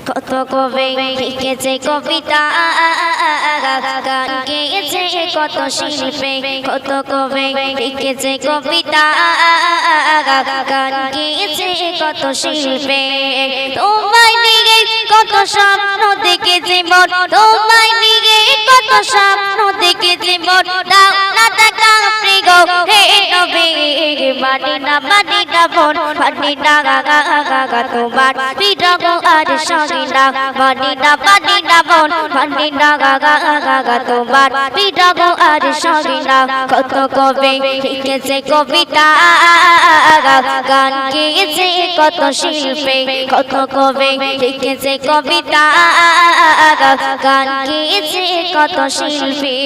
কত কবি লিখেছে কবিতা, গান গেয়েছে কত শিল্পী, কত কবি লিখেছে কবিতা, গান গেয়েছে কত শিল্পী। তোমায় নিয়ে কত স্বপ্ন দেখেছে মন, তোমায় নিয়ে কত স্বপ্ন দেখেছে মন, দাও না দেখা গো হে নবী। মানি না বোন, মানি না গা তোমার বিরহ আর সঙ্গে না, মানি না বোন, মানি না গা তোমার বিরহ আর সঙ্গে না। কত কবি লিখেছে কবিতা, গান গেয়েছে কত শিল্পী, কত কবি লিখেছে কবিতা, গান গেয়েছে কত শিল্পী।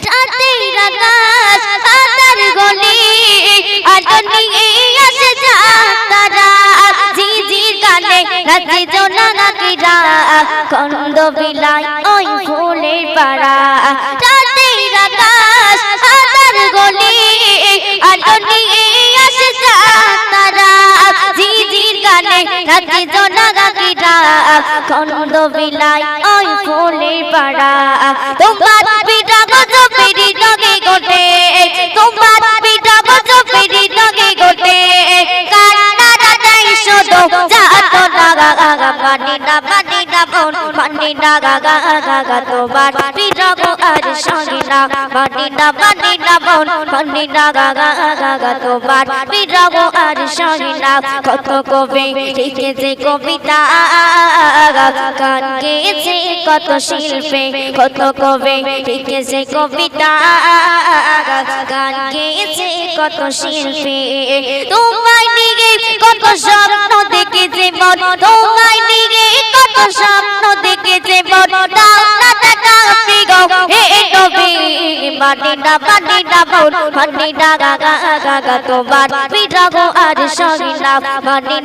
রাতের আকাশ আধার গলি আর নিয়ে আসে তারা, ঝিঝির গানে নাচে জোনাকিরা, কন্দ বিলাই ওই ফুলের পাড়া। রাতের আকাশ আধার গলি আর নিয়ে আসে তারা, ঝিঝির গানে নাচে জোনাকিরা, কন্দ বিলাই ওই ফুলের পাড়া। তোমার বিরহ জপেরি নগে গোটে, তোমার বিরহ জপেরি নগে গোটে, কান্নারা দেয় শুধু যাতো না মানি না বোন, মানি না গা তোমার বিরহ আর সঙ্গে না, মানি না বোন, মানি না গা তোমার বিরহ আর সঙ্গে না। কত কবি লিখেছে কবিতা, গান গেয়েছে কত শিল্পী, কত কবি লিখেছে কবিতা, গান গেয়েছে কত শিল্পী। তোমায় নিয়ে কত স্বপ্ন দেখেছে মন, তোমায় নিয়ে কত স্বপ্ন দেখেছে মন, দাও না দেখা গো হে নবী। মানি না বোন, মানি না গা তোমার বিরহ আর সঙ্গে না, মানি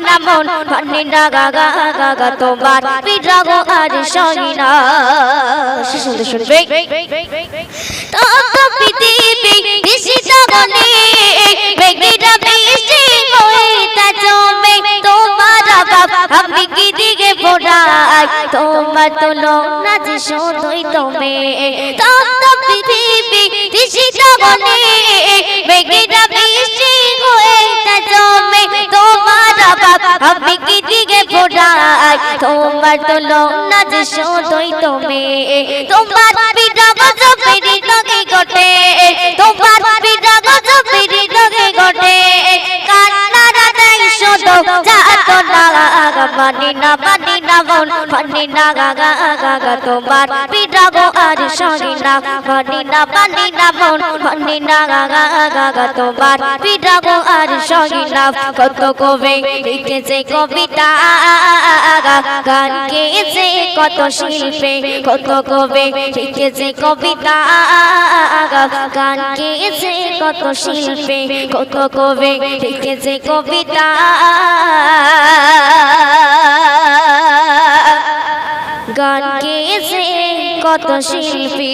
না বোন, মানি না গা তোমার বিরহ আর সঙ্গে না। শুনতে শুনবে তত পৃথিবী নিশিত বলে মেঘেরা বৃষ্টি হয়ে তা জমে, তোমার অভাব আমি কি দিকে ফোড়াই, তোমার তুলনা যে শুধুই তুমি। তত পৃথিবী নিশিত বলে মেঘেরা বৃষ্টি হয়ে তা জমে, তোমার অভাব আমি কি দিকে ফোড়াই, তোমার তুলনা যে শুধুই তুমি। তোমার বিরহ জপেরি নগে গোটে, তোমার বিরহ জপেরি নগে গোটে, কান্নারা দেয় শুধু যাতো না মানি না বোন, মানি না গা তোমার বিরহ আর সঙ্গে না, মানি না বোন, মানি না গা তোমার বিরহ আর সঙ্গে না। কত কবি লিখেছে কবিতা, গান গেয়েছে কত শিল্পী, কত কবি লিখেছে কবিতা, গান গেয়েছে কত শিল্পী, কত কবি লিখেছে কবিতা, গান গেয়েছে কত শিল্পী।